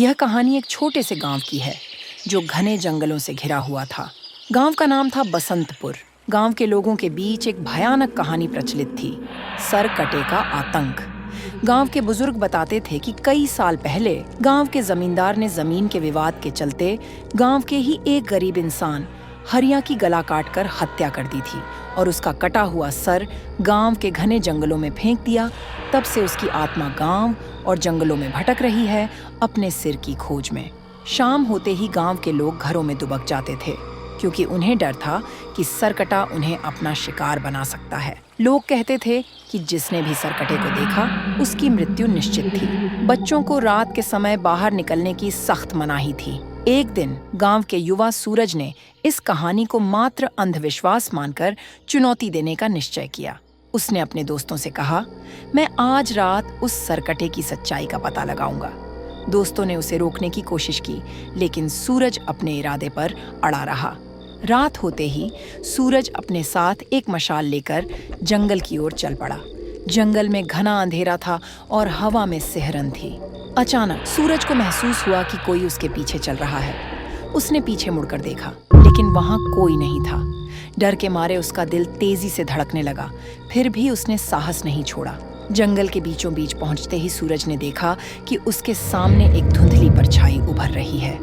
यह कहानी एक छोटे से गांव की है जो घने जंगलों से घिरा हुआ था। गांव का नाम था बसंतपुर। गांव के लोगों के बीच एक भयानक कहानी प्रचलित थी, सरकटे का आतंक। गांव के बुजुर्ग बताते थे कि कई साल पहले गांव के जमींदार ने जमीन के विवाद के चलते गांव के ही एक गरीब इंसान हरिया की गला काटकर हत्या कर दी थी और उसका कटा हुआ सर गांव के घने जंगलों में फेंक दिया। तब से उसकी आत्मा गांव और जंगलों में भटक रही है अपने सिर की खोज में। शाम होते ही गांव के लोग घरों में दुबक जाते थे क्योंकि उन्हें डर था कि सरकटा उन्हें अपना शिकार बना सकता है। लोग कहते थे कि जिसने भी सरकटे को देखा उसकी मृत्यु निश्चित थी। बच्चों को रात के समय बाहर निकलने की सख्त मनाही थी। एक दिन गांव के युवा सूरज ने इस कहानी को मात्र अंधविश्वास मानकर चुनौती देने का निश्चय किया। उसने अपने दोस्तों से कहा, मैं आज रात उस सरकटे की सच्चाई का पता लगाऊंगा। दोस्तों ने उसे रोकने की कोशिश की, लेकिन सूरज अपने इरादे पर अड़ा रहा। रात होते ही सूरज अपने साथ एक मशाल लेकर जंगल की ओर चल पड़ा। जंगल में घना अंधेरा था और हवा में सिहरन थी। अचानक सूरज को महसूस हुआ कि कोई उसके पीछे चल रहा है। उसने पीछे मुड़कर देखा, लेकिन वहां कोई नहीं था। डर के मारे उसका दिल तेजी से धड़कने लगा, फिर भी उसने साहस नहीं छोड़ा। जंगल के बीचों बीच पहुंचते ही सूरज ने देखा कि उसके सामने एक धुंधली परछाई उभर रही है।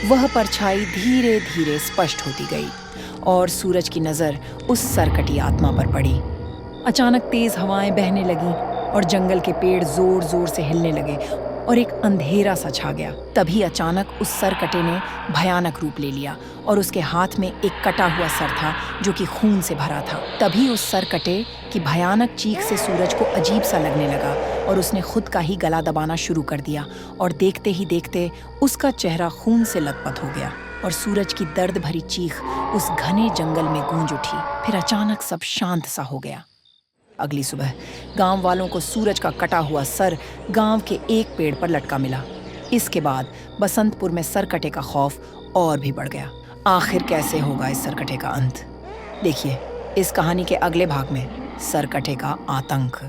वह परछाई धीरे धीरे स्पष्ट होती गई और सूरज की नजर उस सरकटी आत्मा पर पड़ी। अचानक तेज हवाएं बहने लगीं और जंगल के पेड़ जोर जोर से हिलने लगे और एक अंधेरा सा छा गया। तभी अचानक उस सरकटे ने भयानक रूप ले लिया और उसके हाथ में एक कटा हुआ सर था जो कि खून से भरा था। तभी उस सरकटे की भयानक चीख से सूरज को अजीब सा लगने लगा और उसने खुद का ही गला दबाना शुरू कर दिया और देखते ही देखते उसका चेहरा खून से लथपथ हो गया और सूरज की दर्द भरी चीख उस घने जंगल में गूंज उठी। फिर अचानक सब शांत सा हो गया। अगली सुबह गांव वालों को सूरज का कटा हुआ सर गांव के एक पेड़ पर लटका मिला। इसके बाद बसंतपुर में सरकटे का खौफ और भी बढ़ गया। आखिर कैसे होगा इस सरकटे का अंत? देखिए इस कहानी के अगले भाग में, सरकटे का आतंक।